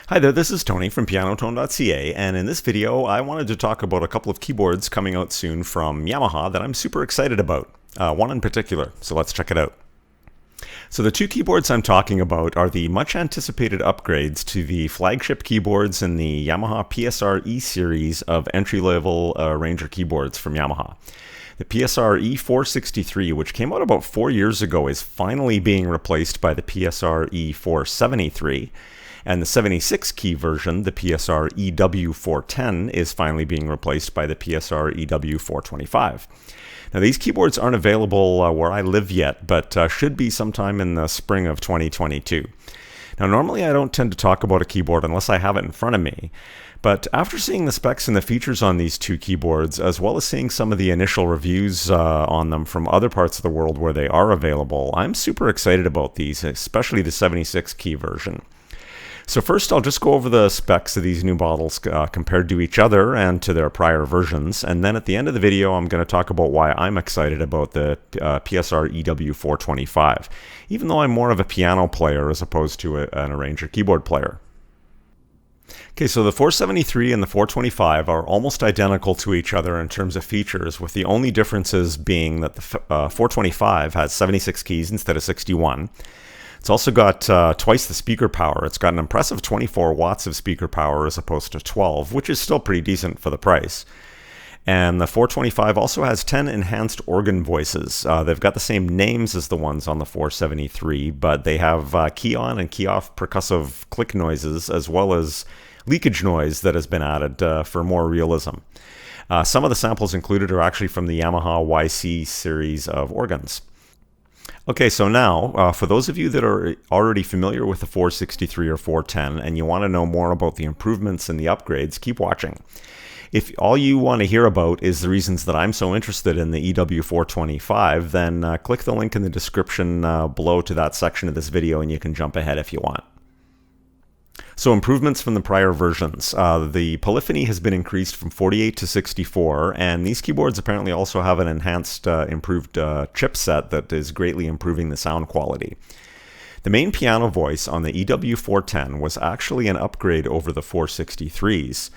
Hi there, this is Tony from pianotone.ca, and in this video I wanted to talk about a couple of keyboards coming out soon from Yamaha that I'm super excited about. One in particular, so let's check it out. So the two keyboards I'm talking about are the much anticipated upgrades to the flagship keyboards in the Yamaha PSR E Series of entry-level Ranger keyboards from Yamaha. The PSR-E473, which came out about 4 years ago, is finally being replaced by the PSR-E473. And the 76 key version, the PSR-EW410, is finally being replaced by the PSR-EW425. Now these keyboards aren't available where I live yet, but should be sometime in the spring of 2022. Now normally I don't tend to talk about a keyboard unless I have it in front of me, but after seeing the specs and the features on these two keyboards, as well as seeing some of the initial reviews on them from other parts of the world where they are available, I'm super excited about these, especially the 76 key version. So first I'll just go over the specs of these new models compared to each other and to their prior versions, and then at the end of the video I'm going to talk about why I'm excited about the PSR-EW425, even though I'm more of a piano player as opposed to an arranger keyboard player. Okay, so the 473 and the 425 are almost identical to each other in terms of features, with the only differences being that the 425 has 76 keys instead of 61. It's also got twice the speaker power. It's got an impressive 24 watts of speaker power as opposed to 12, which is still pretty decent for the price. And the 425 also has 10 enhanced organ voices. They've got the same names as the ones on the 473, but they have key on and key off percussive click noises, as well as leakage noise that has been added for more realism. Some of the samples included are actually from the Yamaha YC series of organs. Okay, so now, for those of you that are already familiar with the 463 or 410 and you want to know more about the improvements and the upgrades, keep watching. If all you want to hear about is the reasons that I'm so interested in the EW425, then click the link in the description below to that section of this video and you can jump ahead if you want. So improvements from the prior versions. The polyphony has been increased from 48 to 64, and these keyboards apparently also have an enhanced, improved chipset that is greatly improving the sound quality. The main piano voice on the EW410 was actually an upgrade over the 463s.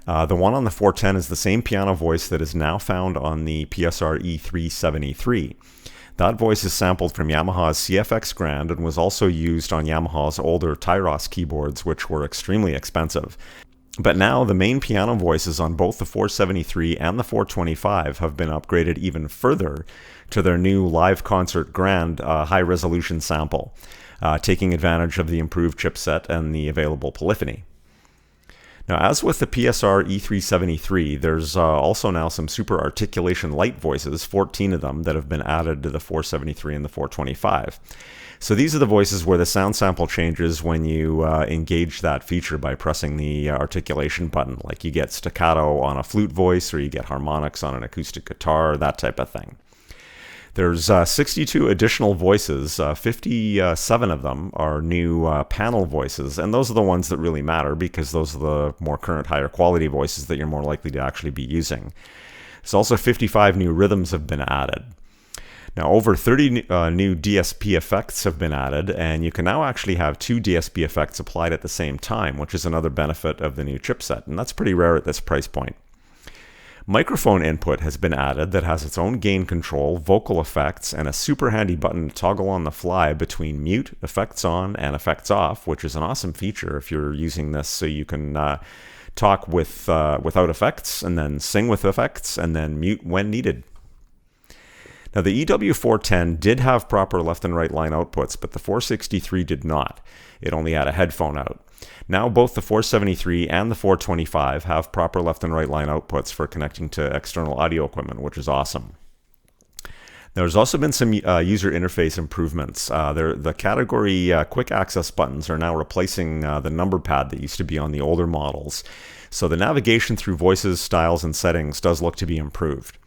The one on the 410 is the same piano voice that is now found on the PSR E373. That voice is sampled from Yamaha's CFX Grand and was also used on Yamaha's older Tyros keyboards, which were extremely expensive. But now the main piano voices on both the 473 and the 425 have been upgraded even further to their new live concert Grand high-resolution sample, taking advantage of the improved chipset and the available polyphony. Now, as with the PSR E373, there's also now some super articulation light voices, 14 of them, that have been added to the 473 and the 425. So these are the voices where the sound sample changes when you engage that feature by pressing the articulation button, like you get staccato on a flute voice or you get harmonics on an acoustic guitar, that type of thing. There's 62 additional voices, 57 of them are new panel voices, and those are the ones that really matter because those are the more current, higher quality voices that you're more likely to actually be using. There's also 55 new rhythms have been added. Now over 30 new DSP effects have been added, and you can now actually have two DSP effects applied at the same time, which is another benefit of the new chipset, and that's pretty rare at this price point. Microphone input has been added that has its own gain control, vocal effects, and a super handy button to toggle on the fly between mute, effects on, and effects off, which is an awesome feature if you're using this so you can talk without effects, and then sing with effects, and then mute when needed. Now the EW410 did have proper left and right line outputs, but the 463 did not. It only had a headphone out. Now both the 473 and the 425 have proper left and right line outputs for connecting to external audio equipment, which is awesome. There's also been some user interface improvements. The category quick access buttons are now replacing the number pad that used to be on the older models. So the navigation through voices, styles, and settings does look to be improved.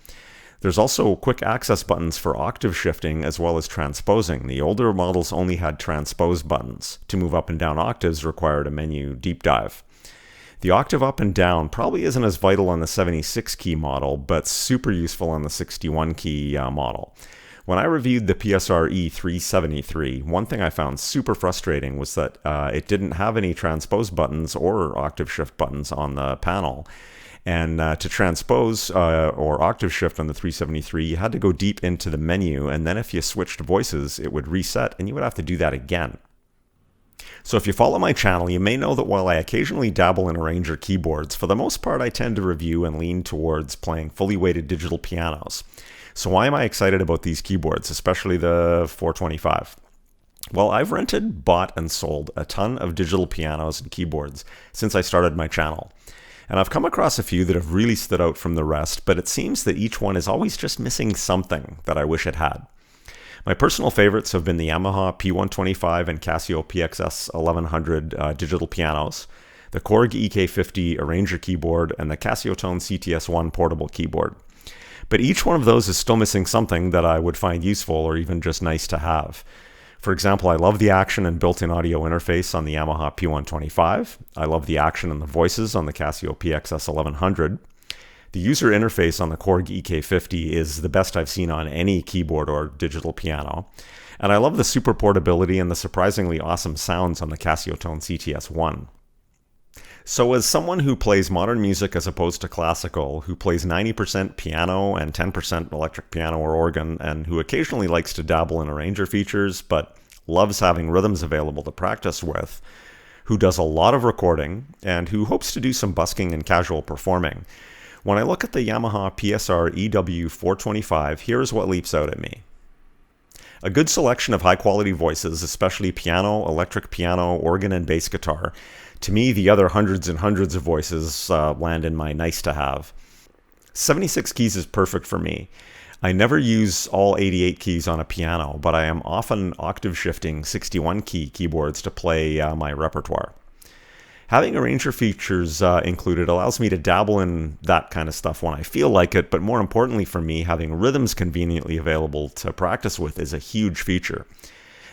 There's also quick access buttons for octave shifting as well as transposing. The older models only had transpose buttons. To move up and down octaves required a menu deep dive. The octave up and down probably isn't as vital on the 76 key model, but super useful on the 61 key model. When I reviewed the PSR E373, one thing I found super frustrating was that it didn't have any transpose buttons or octave shift buttons on the panel. And to transpose or octave shift on the 373, you had to go deep into the menu, and then if you switched voices, it would reset, and you would have to do that again. So if you follow my channel, you may know that while I occasionally dabble in arranger keyboards, for the most part I tend to review and lean towards playing fully weighted digital pianos. So why am I excited about these keyboards, especially the 425? Well, I've rented, bought, and sold a ton of digital pianos and keyboards since I started my channel. And I've come across a few that have really stood out from the rest, but it seems that each one is always just missing something that I wish it had. My personal favorites have been the Yamaha P125 and Casio PXS-1100 digital pianos, the Korg EK50 arranger keyboard, and the Casio Tone CTS1 portable keyboard. But each one of those is still missing something that I would find useful or even just nice to have. For example, I love the action and built-in audio interface on the Yamaha P125. I love the action and the voices on the Casio PXS-1100. The user interface on the Korg EK50 is the best I've seen on any keyboard or digital piano. And I love the super portability and the surprisingly awesome sounds on the Casio Tone CTS1. So as someone who plays modern music as opposed to classical, who plays 90% piano and 10% electric piano or organ, and who occasionally likes to dabble in arranger features, but loves having rhythms available to practice with, who does a lot of recording, and who hopes to do some busking and casual performing, when I look at the Yamaha PSR-EW425, here's what leaps out at me. A good selection of high-quality voices, especially piano, electric piano, organ, and bass guitar. To me, the other hundreds and hundreds of voices land in my nice-to-have. 76 keys is perfect for me. I never use all 88 keys on a piano, but I am often octave-shifting 61-key keyboards to play my repertoire. Having arranger features included allows me to dabble in that kind of stuff when I feel like it, but more importantly for me, having rhythms conveniently available to practice with is a huge feature.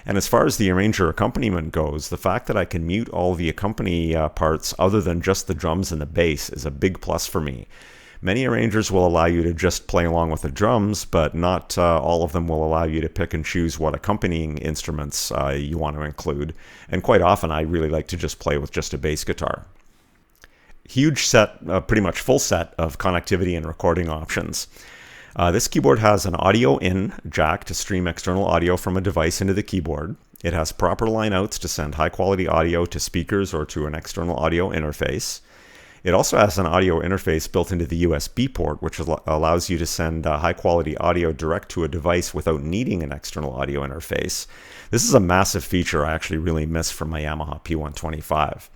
And as far as the arranger accompaniment goes, the fact that I can mute all the accompany parts other than just the drums and the bass is a big plus for me. Many arrangers will allow you to just play along with the drums, but not all of them will allow you to pick and choose what accompanying instruments you want to include. And quite often I really like to just play with just a bass guitar. Huge set, pretty much full set of connectivity and recording options. This keyboard has an audio in jack to stream external audio from a device into the keyboard. It has proper line outs to send high quality audio to speakers or to an external audio interface. It also has an audio interface built into the USB port, which allows you to send high quality audio direct to a device without needing an external audio interface. This is a massive feature I actually really miss from my Yamaha P125.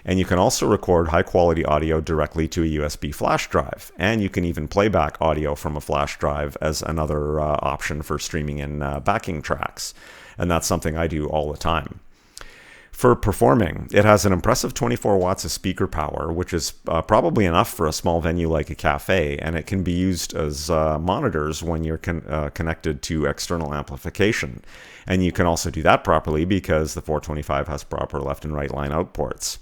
And you can also record high-quality audio directly to a USB flash drive. And you can even play back audio from a flash drive as another option for streaming in backing tracks. And that's something I do all the time. For performing, it has an impressive 24 watts of speaker power, which is probably enough for a small venue like a cafe, and it can be used as monitors when you're connected to external amplification. And you can also do that properly because the 425 has proper left and right line out ports.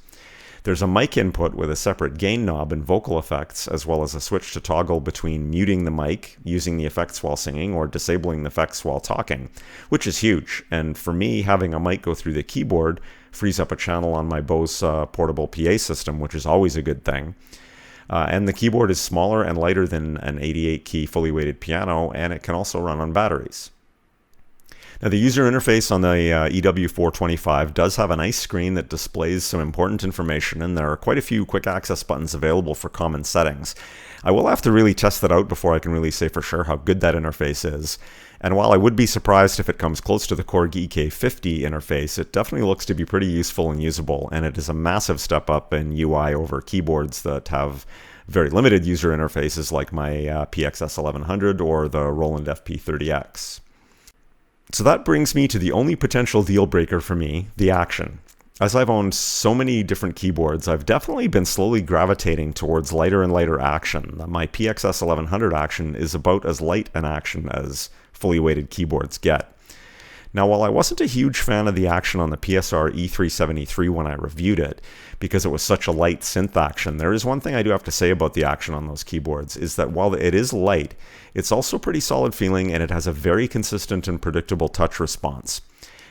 There's a mic input with a separate gain knob and vocal effects, as well as a switch to toggle between muting the mic, using the effects while singing, or disabling the effects while talking, which is huge. And for me, having a mic go through the keyboard frees up a channel on my Bose portable PA system, which is always a good thing. And the keyboard is smaller and lighter than an 88-key fully weighted piano, and it can also run on batteries. Now, the user interface on the EW425 does have a nice screen that displays some important information, and there are quite a few quick access buttons available for common settings. I will have to really test that out before I can really say for sure how good that interface is. And while I would be surprised if it comes close to the Korg EK50 interface, it definitely looks to be pretty useful and usable, and it is a massive step up in UI over keyboards that have very limited user interfaces like my PXS-1100 or the Roland FP30X. So that brings me to the only potential deal breaker for me, the action. As I've owned so many different keyboards, I've definitely been slowly gravitating towards lighter and lighter action. My PXS-1100 action is about as light an action as fully weighted keyboards get. Now, while I wasn't a huge fan of the action on the PSR E373 when I reviewed it, because it was such a light synth action, there is one thing I do have to say about the action on those keyboards, is that while it is light, it's also pretty solid feeling, and it has a very consistent and predictable touch response.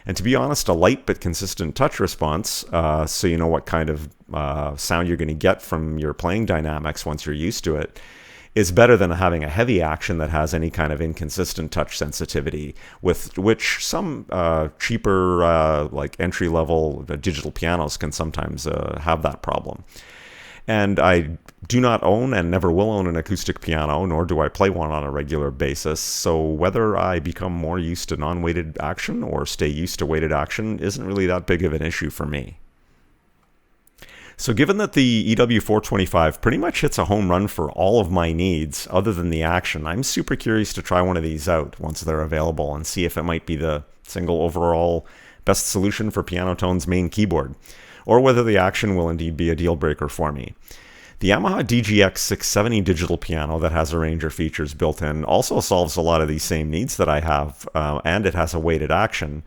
And to be honest, a light but consistent touch response, so you know what kind of sound you're going to get from your playing dynamics once you're used to it, is better than having a heavy action that has any kind of inconsistent touch sensitivity, with which some cheaper, like entry-level digital pianos can sometimes have that problem. And I do not own and never will own an acoustic piano, nor do I play one on a regular basis, so whether I become more used to non-weighted action or stay used to weighted action isn't really that big of an issue for me. So given that the EW425 pretty much hits a home run for all of my needs other than the action, I'm super curious to try one of these out once they're available and see if it might be the single overall best solution for Piano Tone's main keyboard, or whether the action will indeed be a deal breaker for me. The Yamaha DGX 670 digital piano that has arranger features built in also solves a lot of these same needs that I have, and it has a weighted action.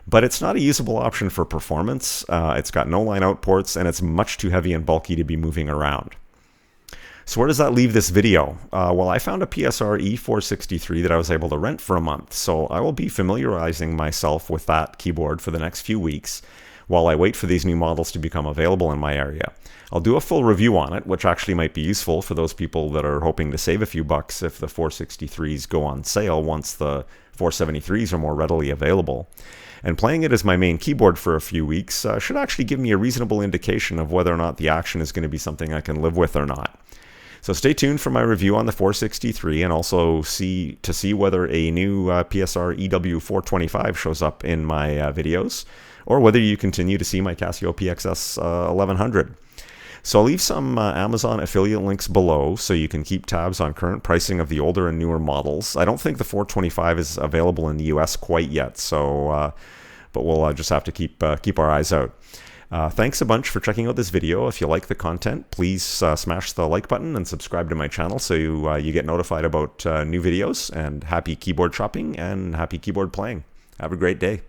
But it's not a usable option for performance. It's got no line-out ports, and it's much too heavy and bulky to be moving around. So where does that leave this video? Well, I found a PSR E473 that I was able to rent for a month, so I will be familiarizing myself with that keyboard for the next few weeks while I wait for these new models to become available in my area. I'll do a full review on it, which actually might be useful for those people that are hoping to save a few bucks if the 463s go on sale once the 473s are more readily available. And playing it as my main keyboard for a few weeks should actually give me a reasonable indication of whether or not the action is going to be something I can live with or not. So stay tuned for my review on the 463, and also see whether a new PSR-EW425 shows up in my videos, or whether you continue to see my Casio PXS 1100. So I'll leave some Amazon affiliate links below so you can keep tabs on current pricing of the older and newer models. I don't think the 425 is available in the US quite yet, so but we'll just have to keep our eyes out. Thanks a bunch for checking out this video. If you like the content, please smash the like button and subscribe to my channel so you get notified about new videos. And happy keyboard shopping and happy keyboard playing. Have a great day.